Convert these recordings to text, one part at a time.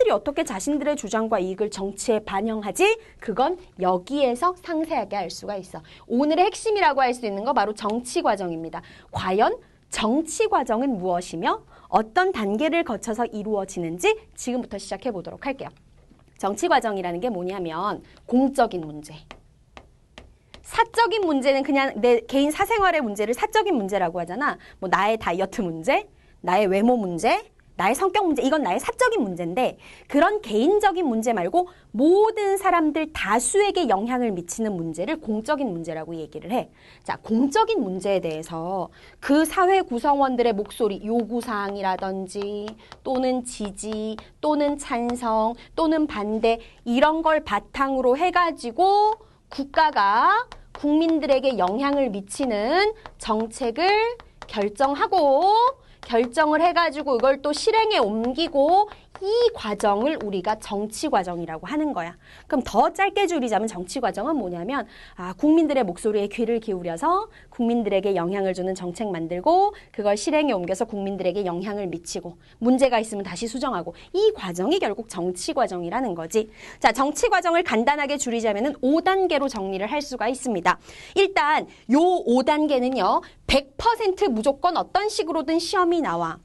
사람들이 어떻게 자신들의 주장과 이익을 정치에 반영하지? 그건 여기에서 상세하게 알 수가 있어. 오늘의 핵심이라고 할 수 있는 거 바로 정치 과정입니다. 과연 정치 과정은 무엇이며 어떤 단계를 거쳐서 이루어지는지 지금부터 시작해 보도록 할게요. 정치 과정이라는 게 뭐냐면 공적인 문제. 사적인 문제는 그냥 내 개인 사생활의 문제를 사적인 문제라고 하잖아. 뭐 나의 다이어트 문제, 나의 외모 문제, 나의 성격 문제, 이건 나의 사적인 문제인데 그런 개인적인 문제 말고 모든 사람들 다수에게 영향을 미치는 문제를 공적인 문제라고 얘기를 해. 자, 공적인 문제에 대해서 그 사회 구성원들의 목소리, 요구사항이라든지 또는 지지, 또는 찬성, 또는 반대 이런 걸 바탕으로 해가지고 국가가 국민들에게 영향을 미치는 정책을 결정을 해가지고 이걸 또 실행에 옮기고 이 과정을 우리가 정치 과정이라고 하는 거야. 그럼 더 짧게 줄이자면 정치 과정은 뭐냐면 국민들의 목소리에 귀를 기울여서 국민들에게 영향을 주는 정책 만들고 그걸 실행에 옮겨서 국민들에게 영향을 미치고 문제가 있으면 다시 수정하고 이 과정이 결국 정치 과정이라는 거지. 자, 정치 과정을 간단하게 줄이자면은 5단계로 정리를 할 수가 있습니다. 일단 요 5단계는요. 100% 무조건 어떤 식으로든 시험이 나와.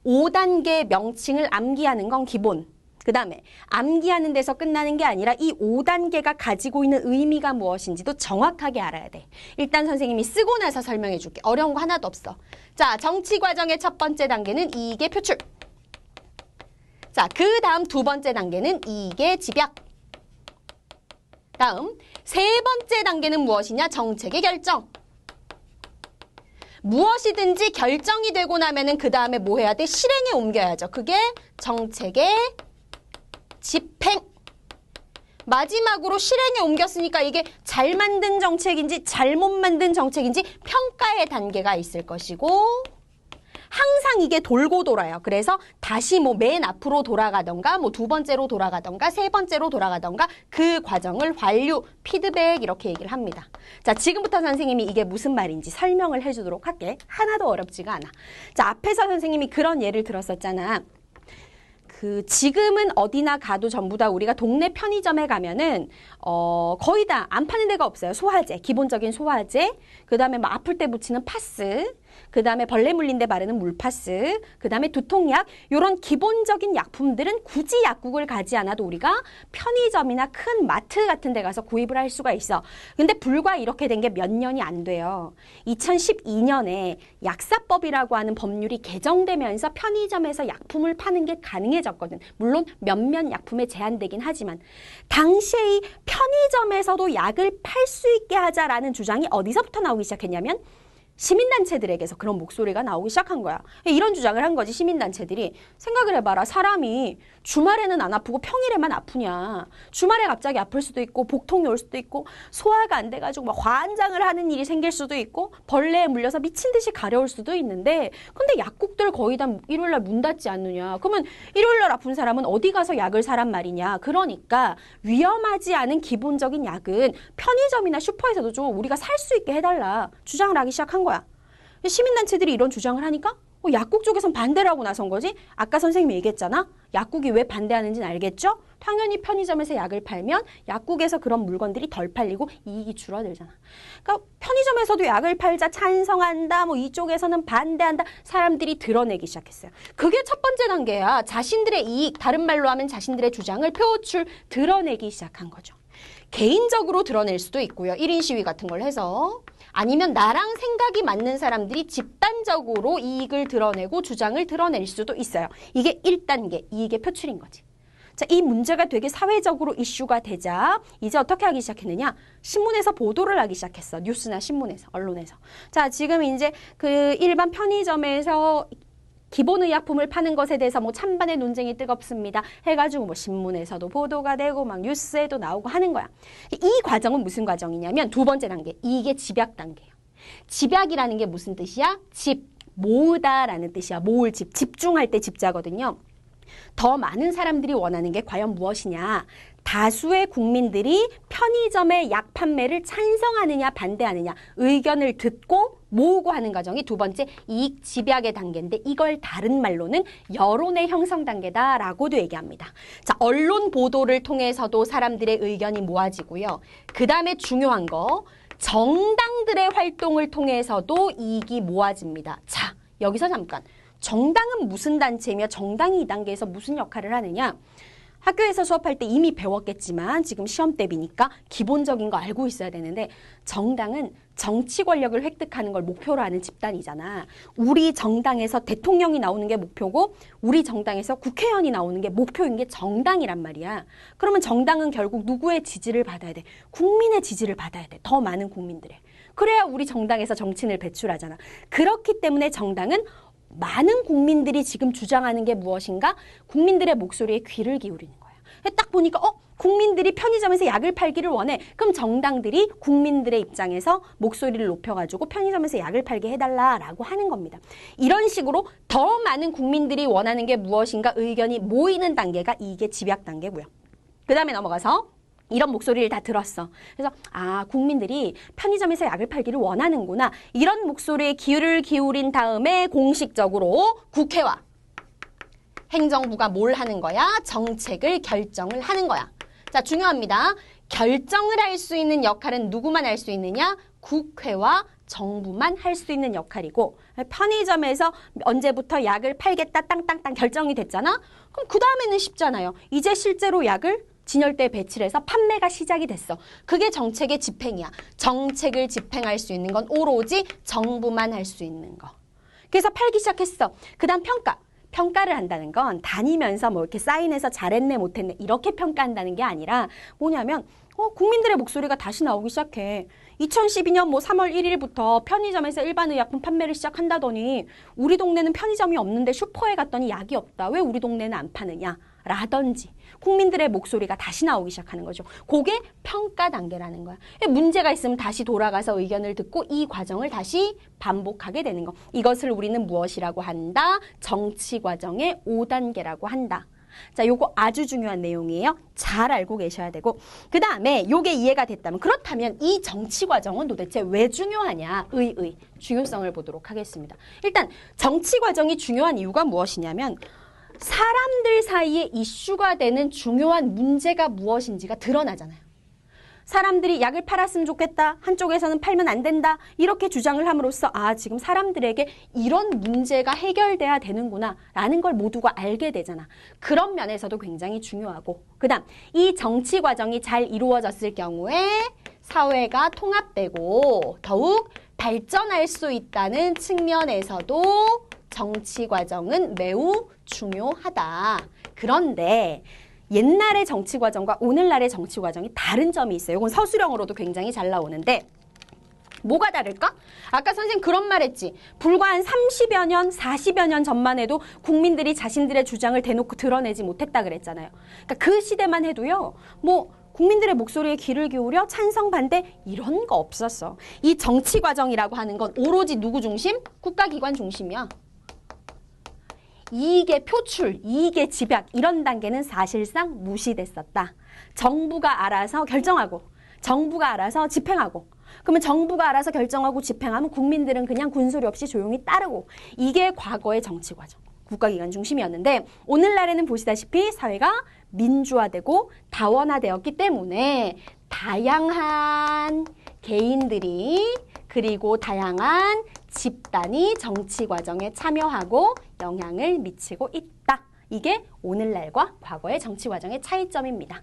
5단계 명칭을 암기하는 건 기본. 그 다음에 암기하는 데서 끝나는 게 아니라 이 5단계가 가지고 있는 의미가 무엇인지도 정확하게 알아야 돼. 일단 선생님이 쓰고 나서 설명해 줄게. 어려운 거 하나도 없어. 자, 정치 과정의 첫 번째 단계는 이익의 표출. 자, 그 다음 두 번째 단계는 이익의 집약. 다음 세 번째 단계는 무엇이냐? 정책의 결정. 무엇이든지 결정이 되고 나면은 그 다음에 뭐 해야 돼? 실행에 옮겨야죠. 그게 정책의 집행. 마지막으로 실행에 옮겼으니까 이게 잘 만든 정책인지 잘못 만든 정책인지 평가의 단계가 있을 것이고 항상 이게 돌고 돌아요. 그래서 다시 뭐 맨 앞으로 돌아가던가 뭐 두 번째로 돌아가던가 세 번째로 돌아가던가 그 과정을 완료, 피드백 이렇게 얘기를 합니다. 자, 지금부터 선생님이 이게 무슨 말인지 설명을 해주도록 할게. 하나도 어렵지가 않아. 자, 앞에서 선생님이 그런 예를 들었었잖아. 지금은 어디나 가도 전부 다 우리가 동네 편의점에 가면은 거의 다 안 파는 데가 없어요. 소화제, 기본적인 소화제, 그 다음에 뭐 아플 때 붙이는 파스, 그 다음에 벌레 물린 데 바르는 물파스, 그 다음에 두통약, 이런 기본적인 약품들은 굳이 약국을 가지 않아도 우리가 편의점이나 큰 마트 같은 데 가서 구입을 할 수가 있어. 근데 불과 이렇게 된 게 몇 년이 안 돼요. 2012년에 약사법이라고 하는 법률이 개정되면서 편의점에서 약품을 파는 게 가능해졌거든. 물론 몇몇 약품에 제한되긴 하지만 당시에 이 편의점에서도 약을 팔 수 있게 하자라는 주장이 어디서부터 나오기 시작했냐면 시민단체들에게서 그런 목소리가 나오기 시작한 거야. 이런 주장을 한 거지, 시민단체들이. 생각을 해봐라. 사람이 주말에는 안 아프고 평일에만 아프냐. 주말에 갑자기 아플 수도 있고 복통이 올 수도 있고 소화가 안 돼가지고 막 환장을 하는 일이 생길 수도 있고 벌레에 물려서 미친 듯이 가려울 수도 있는데 근데 약국들 거의 다 일요일날 문 닫지 않느냐. 그러면 일요일날 아픈 사람은 어디 가서 약을 사란 말이냐. 그러니까 위험하지 않은 기본적인 약은 편의점이나 슈퍼에서도 좀 우리가 살 수 있게 해달라. 주장을 하기 시작한 거야. 시민단체들이 이런 주장을 하니까 약국 쪽에선 반대를 하고 나선 거지. 아까 선생님이 얘기했잖아. 약국이 왜 반대하는지는 알겠죠? 당연히 편의점에서 약을 팔면 약국에서 그런 물건들이 덜 팔리고 이익이 줄어들잖아. 그러니까 편의점에서도 약을 팔자 찬성한다. 뭐 이쪽에서는 반대한다. 사람들이 드러내기 시작했어요. 그게 첫 번째 단계야. 자신들의 이익, 다른 말로 하면 자신들의 주장을 드러내기 시작한 거죠. 개인적으로 드러낼 수도 있고요. 1인 시위 같은 걸 해서. 아니면 나랑 생각이 맞는 사람들이 집단적으로 이익을 드러내고 주장을 드러낼 수도 있어요. 이게 1단계, 이익의 표출인 거지. 자, 이 문제가 되게 사회적으로 이슈가 되자 이제 어떻게 하기 시작했느냐? 신문에서 보도를 하기 시작했어. 뉴스나 신문에서, 언론에서. 자, 지금 이제 그 일반 편의점에서 기본의약품을 파는 것에 대해서 뭐 찬반의 논쟁이 뜨겁습니다. 해가지고 뭐 신문에서도 보도가 되고 막 뉴스에도 나오고 하는 거야. 이 과정은 무슨 과정이냐면 두 번째 단계, 이게 집약 단계예요. 집약이라는 게 무슨 뜻이야? 모으다라는 뜻이야. 모을 집중할 때 집자거든요. 더 많은 사람들이 원하는 게 과연 무엇이냐? 다수의 국민들이 편의점의 약 판매를 찬성하느냐 반대하느냐 의견을 듣고 모으고 하는 과정이 두 번째 이익 집약의 단계인데 이걸 다른 말로는 여론의 형성 단계다라고도 얘기합니다. 자, 언론 보도를 통해서도 사람들의 의견이 모아지고요. 그 다음에 중요한 거 정당들의 활동을 통해서도 이익이 모아집니다. 자, 여기서 잠깐 정당은 무슨 단체이며 정당이 이 단계에서 무슨 역할을 하느냐? 학교에서 수업할 때 이미 배웠겠지만 지금 시험 대비니까 기본적인 거 알고 있어야 되는데 정당은 정치 권력을 획득하는 걸 목표로 하는 집단이잖아. 우리 정당에서 대통령이 나오는 게 목표고 우리 정당에서 국회의원이 나오는 게 목표인 게 정당이란 말이야. 그러면 정당은 결국 누구의 지지를 받아야 돼? 국민의 지지를 받아야 돼. 더 많은 국민들의. 그래야 우리 정당에서 정치인을 배출하잖아. 그렇기 때문에 정당은 많은 국민들이 지금 주장하는 게 무엇인가? 국민들의 목소리에 귀를 기울이는 거야. 딱 보니까 국민들이 편의점에서 약을 팔기를 원해. 그럼 정당들이 국민들의 입장에서 목소리를 높여가지고 편의점에서 약을 팔게 해달라라고 하는 겁니다. 이런 식으로 더 많은 국민들이 원하는 게 무엇인가 의견이 모이는 단계가 이게 집약 단계고요. 그 다음에 넘어가서 이런 목소리를 다 들었어. 그래서 국민들이 편의점에서 약을 팔기를 원하는구나. 이런 목소리에 귀를 기울인 다음에 공식적으로 국회와 행정부가 뭘 하는 거야? 정책을 결정을 하는 거야. 자, 중요합니다. 결정을 할 수 있는 역할은 누구만 할 수 있느냐? 국회와 정부만 할 수 있는 역할이고 편의점에서 언제부터 약을 팔겠다 땅땅땅 결정이 됐잖아? 그럼 그 다음에는 쉽잖아요. 이제 실제로 약을 진열대에 배치를 해서 판매가 시작이 됐어. 그게 정책의 집행이야. 정책을 집행할 수 있는 건 오로지 정부만 할 수 있는 거. 그래서 팔기 시작했어. 그 다음 평가. 평가를 한다는 건 다니면서 뭐 이렇게 사인해서 잘했네 못했네 이렇게 평가한다는 게 아니라 뭐냐면 국민들의 목소리가 다시 나오기 시작해. 2012년 3월 1일부터 편의점에서 일반 의약품 판매를 시작한다더니 우리 동네는 편의점이 없는데 슈퍼에 갔더니 약이 없다. 왜 우리 동네는 안 파느냐? 라든지 국민들의 목소리가 다시 나오기 시작하는 거죠. 그게 평가 단계라는 거야. 문제가 있으면 다시 돌아가서 의견을 듣고 이 과정을 다시 반복하게 되는 거. 이것을 우리는 무엇이라고 한다? 정치 과정의 5단계라고 한다. 자, 요거 아주 중요한 내용이에요. 잘 알고 계셔야 되고 그 다음에 요게 이해가 됐다면 그렇다면 이 정치 과정은 도대체 왜 중요하냐? 중요성을 보도록 하겠습니다. 일단 정치 과정이 중요한 이유가 무엇이냐면 사람들 사이에 이슈가 되는 중요한 문제가 무엇인지가 드러나잖아요. 사람들이 약을 팔았으면 좋겠다. 한쪽에서는 팔면 안 된다. 이렇게 주장을 함으로써 지금 사람들에게 이런 문제가 해결돼야 되는구나 라는 걸 모두가 알게 되잖아. 그런 면에서도 굉장히 중요하고 그 다음 이 정치 과정이 잘 이루어졌을 경우에 사회가 통합되고 더욱 발전할 수 있다는 측면에서도 정치 과정은 매우 중요하다. 그런데 옛날의 정치 과정과 오늘날의 정치 과정이 다른 점이 있어요. 이건 서술형으로도 굉장히 잘 나오는데 뭐가 다를까? 아까 선생님 그런 말 했지. 불과 한 30여 년, 40여 년 전만 해도 국민들이 자신들의 주장을 대놓고 드러내지 못했다 그랬잖아요. 그러니까 그 시대만 해도요. 국민들의 목소리에 귀를 기울여 찬성 반대 이런 거 없었어. 이 정치 과정이라고 하는 건 오로지 누구 중심? 국가기관 중심이야. 이익의 표출, 이익의 집약 이런 단계는 사실상 무시됐었다. 정부가 알아서 결정하고 정부가 알아서 집행하고 그러면 정부가 알아서 결정하고 집행하면 국민들은 그냥 군소리 없이 조용히 따르고 이게 과거의 정치 과정, 국가기관 중심이었는데 오늘날에는 보시다시피 사회가 민주화되고 다원화되었기 때문에 다양한 개인들이 그리고 다양한 집단이 정치 과정에 참여하고 영향을 미치고 있다. 이게 오늘날과 과거의 정치 과정의 차이점입니다.